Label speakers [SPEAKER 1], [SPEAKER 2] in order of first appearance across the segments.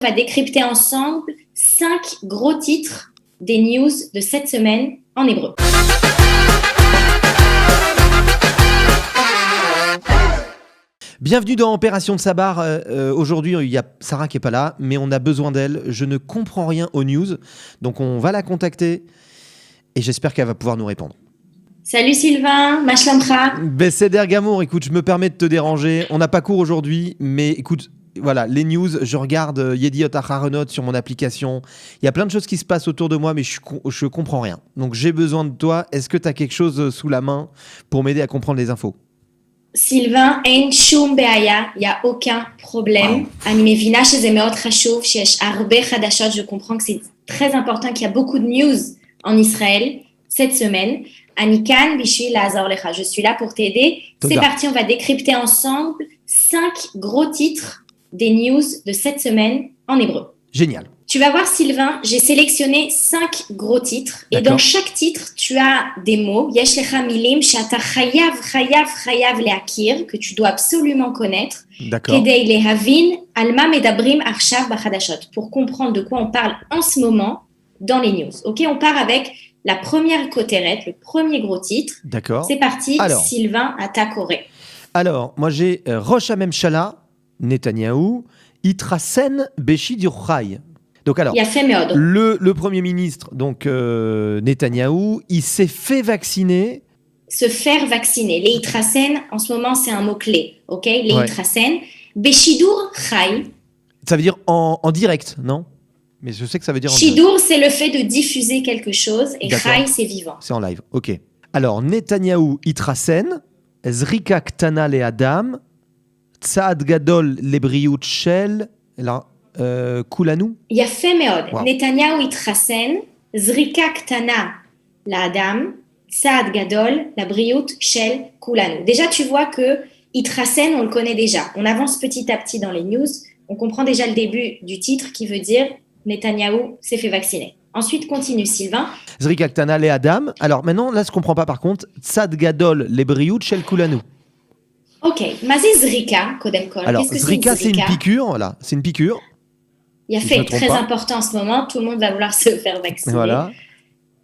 [SPEAKER 1] On va décrypter ensemble 5 gros titres des news de cette semaine en hébreu.
[SPEAKER 2] Bienvenue dans Opération de Sabar. Aujourd'hui, il y a Sarah qui n'est pas là, mais on a besoin d'elle. Je ne comprends rien aux news, donc on va la contacter et j'espère qu'elle va pouvoir nous répondre.
[SPEAKER 1] Salut Sylvain, ma shlamcha.
[SPEAKER 2] Besséder Gamour, écoute, je me permets de te déranger. On n'a pas cours aujourd'hui, mais écoute, voilà, les news, je regarde Yediot Aharonot sur mon application. Il y a plein de choses qui se passent autour de moi, mais je comprends rien. Donc j'ai besoin de toi. Est-ce que tu as quelque chose sous la main pour m'aider à comprendre les infos?
[SPEAKER 1] Sylvain, אין שום בעיה, il n'y a aucun problème. אני מבינה שזה מאוד חשוב, שיש הרבה חדשות, je comprends que c'est très important, qu'il y a beaucoup de news en Israël cette semaine. אני כאן בשביל לעזור לך, je suis là pour t'aider. C'est parti, on va décrypter ensemble 5 gros titres des news de cette semaine en hébreu.
[SPEAKER 2] Génial.
[SPEAKER 1] Tu vas voir Sylvain, j'ai sélectionné 5 gros titres.
[SPEAKER 2] D'accord.
[SPEAKER 1] Et dans chaque titre, tu as des mots. יש לך מילים שאתה חייב להכיר, que tu dois absolument connaître.
[SPEAKER 2] D'accord.
[SPEAKER 1] כדי להבין על מה מדברים עכשיו בחדשות. Pour comprendre de quoi on parle en ce moment dans les news. Ok, on part avec la première cotérette, le premier gros titre.
[SPEAKER 2] D'accord.
[SPEAKER 1] C'est parti,
[SPEAKER 2] Alors.
[SPEAKER 1] Sylvain, à ta Corée.
[SPEAKER 2] Alors, moi j'ai Rosh HaMemshala, Netanyahou, Itrasen Béchid Yochai. Donc alors,
[SPEAKER 1] יפה מאוד.
[SPEAKER 2] le Premier ministre, donc Netanyahou, il s'est fait vacciner.
[SPEAKER 1] Se faire vacciner. Leitrasen, en ce moment, c'est un mot-clé. Ok, Leitrasen. Beshidur Chai.
[SPEAKER 2] Ça veut dire en direct, non? Mais je sais que ça veut dire en direct.
[SPEAKER 1] Shidur, c'est le fait de diffuser quelque chose. Et
[SPEAKER 2] D'accord.
[SPEAKER 1] Chai, c'est vivant.
[SPEAKER 2] C'est en live, ok. Alors, Netanyahou Itrasen, Zrika Ktana le Adam, Tsaad Gadol lebriut shel, là, Kulanu.
[SPEAKER 1] יפה מאוד.
[SPEAKER 2] וואו.
[SPEAKER 1] נתניהו התחסן, זריקה קטנה לאדם, צעד גדול לבריאות של כולנו. Déjà, tu vois que התחסן, on le connaît déjà. On avance petit à petit dans les news. On comprend déjà le début du titre qui veut dire Netanyahou s'est fait vacciner. Ensuite, continue Sylvain.
[SPEAKER 2] Zrika Ktana le Adam. Alors maintenant, là, je comprends pas par contre. Tsaad Gadol lebriut shel Kulanu.
[SPEAKER 1] Ok, מה זה זריקה, קודם כל?
[SPEAKER 2] Alors,
[SPEAKER 1] Qu'est-ce que
[SPEAKER 2] Zrika,
[SPEAKER 1] c'est
[SPEAKER 2] c'est
[SPEAKER 1] une
[SPEAKER 2] une
[SPEAKER 1] zrika?
[SPEAKER 2] piqûre, voilà. C'est une piqûre.
[SPEAKER 1] Il a
[SPEAKER 2] Si je
[SPEAKER 1] fait
[SPEAKER 2] me trompe
[SPEAKER 1] très
[SPEAKER 2] pas.
[SPEAKER 1] important en ce moment. Tout le monde va vouloir se faire vacciner.
[SPEAKER 2] Voilà.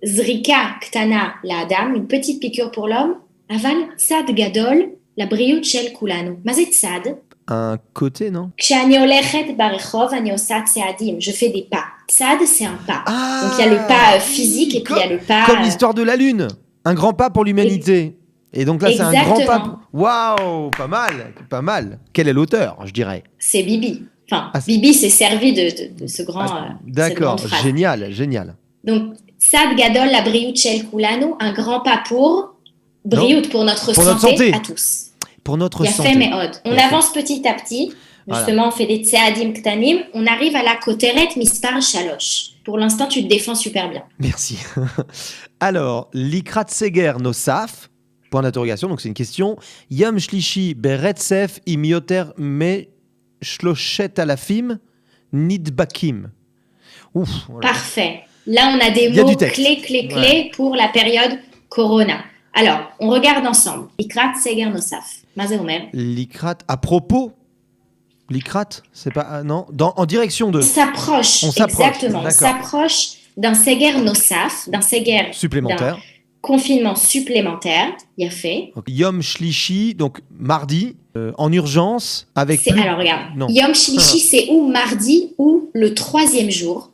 [SPEAKER 1] זריקה קטנה לאדם, une petite piqûre pour l'homme, אבל צעד גדול לבריאות של כולנו. מה זה צעד?
[SPEAKER 2] Un côté, non?
[SPEAKER 1] כשאני הולכת ברחוב, אני עושה צעדים, je fais des pas. צעד, c'est un pas.
[SPEAKER 2] Ah,
[SPEAKER 1] Donc il y a le pas physique et puis il y a le pas...
[SPEAKER 2] Comme l'histoire de la Lune. Un grand pas pour l'humanité. Et donc là, c'est un grand pas.
[SPEAKER 1] Exactement.
[SPEAKER 2] Waouh, pas mal, pas mal. Quel est l'auteur, je dirais?
[SPEAKER 1] C'est Bibi. Enfin,
[SPEAKER 2] Ah,
[SPEAKER 1] Bibi s'est servi de ce grand...
[SPEAKER 2] D'accord,
[SPEAKER 1] cette grande phrase.
[SPEAKER 2] génial, génial.
[SPEAKER 1] Donc, צעד גדול לבריאות של כולנו, un grand pas pour... בריאות, pour notre
[SPEAKER 2] Pour notre
[SPEAKER 1] santé
[SPEAKER 2] santé.
[SPEAKER 1] à tous.
[SPEAKER 2] Pour notre
[SPEAKER 1] יפה
[SPEAKER 2] santé.
[SPEAKER 1] מאוד. On
[SPEAKER 2] יפה.
[SPEAKER 1] avance petit à petit.
[SPEAKER 2] Voilà.
[SPEAKER 1] Justement, on fait des tseadim ktanim. On arrive à la koteret mispar shalosh. Pour l'instant, tu te défends super bien.
[SPEAKER 2] Merci. Alors, Likrat Seger Nosaf, point d'interrogation, donc c'est une question. Yom Shlishi Beretzef im yoter me shloshet alafim nidbakim. Ouf. Voilà.
[SPEAKER 1] Parfait. Là, on a des
[SPEAKER 2] Il y a
[SPEAKER 1] mots
[SPEAKER 2] du texte.
[SPEAKER 1] clés
[SPEAKER 2] Ouais.
[SPEAKER 1] pour la période Corona. Alors, on regarde ensemble. Ikrat seger nosaf. Mazé Omer.
[SPEAKER 2] Likrat, à propos. Likrat, c'est pas. Non, en direction de.
[SPEAKER 1] On s'approche.
[SPEAKER 2] On s'approche,
[SPEAKER 1] Exactement. On
[SPEAKER 2] d'accord.
[SPEAKER 1] s'approche d'un seger nosaf, d'un seger
[SPEAKER 2] Supplémentaire.
[SPEAKER 1] d'un confinement supplémentaire. Il a fait.
[SPEAKER 2] Donc, Yom Shlishi, donc mardi, en urgence, avec. plus-
[SPEAKER 1] Alors, regarde.
[SPEAKER 2] Non.
[SPEAKER 1] Yom Shlishi, c'est ou mardi ou le 3e jour.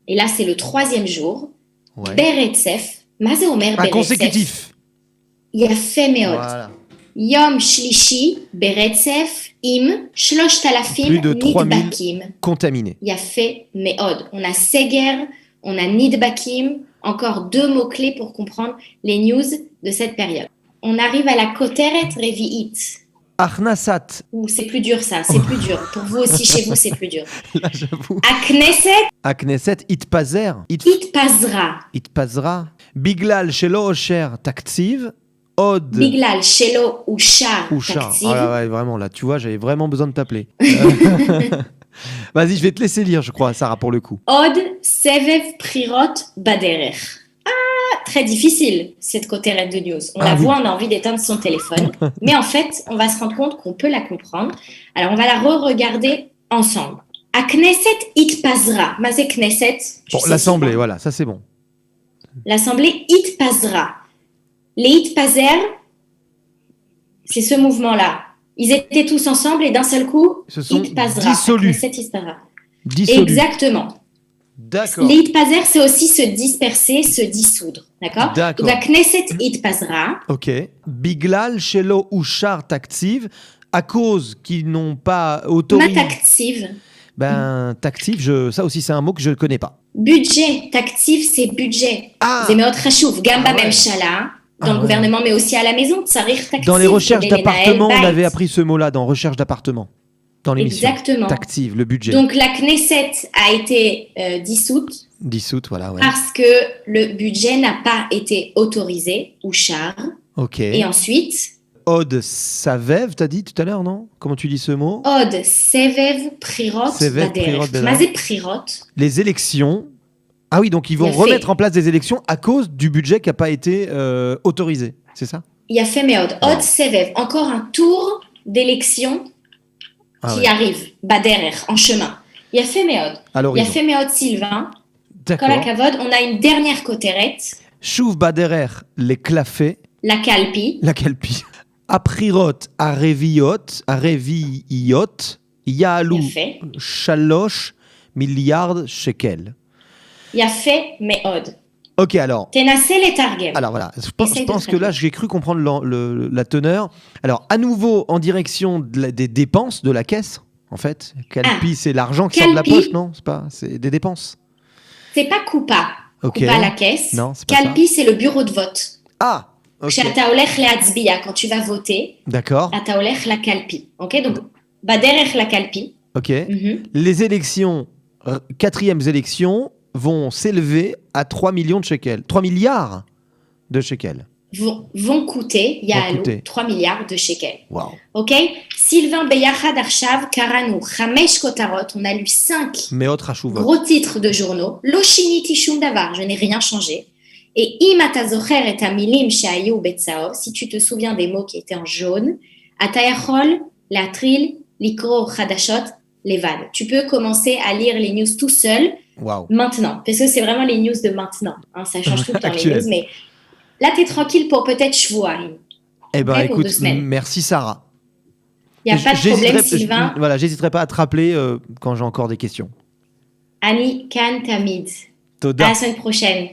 [SPEAKER 1] Et là, c'est le 3e jour.
[SPEAKER 2] Ouais.
[SPEAKER 1] Beretzef. Mazé Omer
[SPEAKER 2] Un
[SPEAKER 1] Beretzef.
[SPEAKER 2] consécutif.
[SPEAKER 1] יפה מאוד.
[SPEAKER 2] Voilà.
[SPEAKER 1] יום שלישי ברצף עם 3,000
[SPEAKER 2] Plus de 3000
[SPEAKER 1] נדבקים.
[SPEAKER 2] Contaminé.
[SPEAKER 1] יפה מאוד. On a Seger, on a Nidbakim, encore 2 mots-clés pour comprendre les news de cette période. On arrive à la koteret revi'it.
[SPEAKER 2] Achnasat.
[SPEAKER 1] Ouh, c'est plus dur ça, c'est plus dur. Pour vous aussi, chez vous, c'est plus dur.
[SPEAKER 2] Là, j'avoue.
[SPEAKER 1] Akneset
[SPEAKER 2] Akneset, Itpazer.
[SPEAKER 1] itpazra.
[SPEAKER 2] Itpazra. Biglal shelo osher taktiv. Od.
[SPEAKER 1] Biglal shelo usha
[SPEAKER 2] Oucha.
[SPEAKER 1] taktiv.
[SPEAKER 2] Ah là, ouais, vraiment, là, tu vois, j'avais vraiment besoin de t'appeler. Vas-y, je vais te laisser lire, je crois, Sarah, pour le coup.
[SPEAKER 1] Od sevev prirot baderech. Ah, très difficile, cette koteret de news. On la
[SPEAKER 2] oui.
[SPEAKER 1] voit, on a envie d'éteindre son téléphone. Mais en fait, on va se rendre compte qu'on peut la comprendre. Alors, on va la re-regarder ensemble. הכנסת התפזרה. מה זה כנסת?
[SPEAKER 2] Bon, l'Assemblée, voilà, ça c'est bon.
[SPEAKER 1] L'Assemblée התפזרה. להתפזר, c'est ce mouvement-là. Ils étaient tous ensemble et d'un seul coup,
[SPEAKER 2] Ils se sont
[SPEAKER 1] התפזרה.
[SPEAKER 2] dissolus.
[SPEAKER 1] הכנסת התפזרה.
[SPEAKER 2] Dissolu.
[SPEAKER 1] Exactement.
[SPEAKER 2] D'accord.
[SPEAKER 1] להתפזר, c'est aussi se disperser, se dissoudre. D'accord?
[SPEAKER 2] D'accord.
[SPEAKER 1] Donc, הכנסת התפזרה.
[SPEAKER 2] Ok. Biglal, Shelo ou Char Taktiv, à cause qu'ils n'ont pas
[SPEAKER 1] מה
[SPEAKER 2] autorisé.
[SPEAKER 1] תקציב?
[SPEAKER 2] Ben, Taktiv, ça aussi c'est un mot que je ne connais pas.
[SPEAKER 1] budget, תקציב c'est budget.
[SPEAKER 2] Ah.
[SPEAKER 1] זה מאוד חשוב, גם
[SPEAKER 2] Ah ouais.
[SPEAKER 1] בממשלה, dans
[SPEAKER 2] Ah
[SPEAKER 1] le
[SPEAKER 2] ouais.
[SPEAKER 1] gouvernement, mais aussi à la maison, צריך תקציב.
[SPEAKER 2] Dans les recherches
[SPEAKER 1] כדי לנהל
[SPEAKER 2] d'appartement, on
[SPEAKER 1] בית.
[SPEAKER 2] avait appris ce mot-là, dans recherche d'appartement. Dans l'émission.
[SPEAKER 1] Exactement.
[SPEAKER 2] Taktiv, le budget.
[SPEAKER 1] Donc la Knesset a été dissoute
[SPEAKER 2] Dissoute, voilà, ouais.
[SPEAKER 1] parce que le budget n'a pas été autorisé, ou char.
[SPEAKER 2] Ok.
[SPEAKER 1] Et ensuite,
[SPEAKER 2] Od Savev, t'as dit tout à l'heure, non? Comment tu dis ce mot?
[SPEAKER 1] עוד סבב בחירות
[SPEAKER 2] סבב בחירות
[SPEAKER 1] בדרך.
[SPEAKER 2] בדרך.
[SPEAKER 1] מה זה בחירות?
[SPEAKER 2] Les élections. Ah oui, donc ils vont
[SPEAKER 1] Yafé.
[SPEAKER 2] remettre en place des élections à cause du budget qui n'a pas été autorisé, c'est ça?
[SPEAKER 1] יפה מאוד. עוד סבב, encore un tour d'élection
[SPEAKER 2] Ah
[SPEAKER 1] qui
[SPEAKER 2] ouais.
[SPEAKER 1] arrive, בדרך, en chemin. יפה מאוד.
[SPEAKER 2] À l'horizon.
[SPEAKER 1] יפה מאוד, סילבן. כל
[SPEAKER 2] D'accord.
[SPEAKER 1] הכבוד. On a une dernière כותרת,
[SPEAKER 2] Chouv Baderer, les clafés,
[SPEAKER 1] la קלפי.
[SPEAKER 2] la calpi. Aprirot, Areviot, Yaalou,
[SPEAKER 1] יפה.
[SPEAKER 2] Shalosh, milliards shekel.
[SPEAKER 1] יפה מאוד.
[SPEAKER 2] Ok, alors.
[SPEAKER 1] תנסה לתרגם.
[SPEAKER 2] Alors voilà, je
[SPEAKER 1] Essaye de
[SPEAKER 2] pense que
[SPEAKER 1] traduire.
[SPEAKER 2] là j'ai cru comprendre la teneur. Alors à nouveau en direction des dépenses de la caisse, en fait. Calpi, c'est l'argent qui sort de la
[SPEAKER 1] Calpi.
[SPEAKER 2] poche, non? C'est des dépenses.
[SPEAKER 1] C'est pas coupa.
[SPEAKER 2] Ok.
[SPEAKER 1] coupa la caisse.
[SPEAKER 2] Non, c'est pas ça.
[SPEAKER 1] קלפי, c'est le bureau de vote.
[SPEAKER 2] Ah, ok.
[SPEAKER 1] כשאתה הולך להצביע, quand tu vas voter,
[SPEAKER 2] D'accord.
[SPEAKER 1] אתה הולך לקלפי. אוקיי? Donc, בדרך לקלפי.
[SPEAKER 2] Ok.
[SPEAKER 1] Mhm.
[SPEAKER 2] Les élections, quatrièmes élections, vont s'élever à 3 millions de shekels. 3 milliards de shekels.
[SPEAKER 1] vont coûter, יעלו,
[SPEAKER 2] coûter.
[SPEAKER 1] 3 מיליארד de שקל.
[SPEAKER 2] Waouh.
[SPEAKER 1] אוקיי? סילבן ביחד עכשיו קראנו 5 כותרות, on a lu 5
[SPEAKER 2] Mais autre à
[SPEAKER 1] gros titres de journaux, לא שיניתי שום דבר, je n'ai rien changé. Et אם אתה זוכר את המילים שהיו בצהוב, si tu te souviens des mots qui étaient en jaune, אתה יכול להתחיל לקרוא חדשות לבד. Tu peux commencer à lire les news tout seul
[SPEAKER 2] Waouh.
[SPEAKER 1] maintenant, parce que c'est vraiment les news de maintenant. Hein, ça change tout le temps les
[SPEAKER 2] Actuel.
[SPEAKER 1] news, mais là, tu es tranquille pour peut-être Shvuaim.
[SPEAKER 2] Eh ben
[SPEAKER 1] Ouais, pour 2
[SPEAKER 2] écoute,
[SPEAKER 1] semaines.
[SPEAKER 2] merci Sarah.
[SPEAKER 1] Il n'y a pas de problème,
[SPEAKER 2] J'hésiterai-
[SPEAKER 1] Sylvain.
[SPEAKER 2] Voilà, j'hésiterai pas à te rappeler quand j'ai encore des questions.
[SPEAKER 1] Annie Kan Tamid. À
[SPEAKER 2] Toda.
[SPEAKER 1] la semaine prochaine.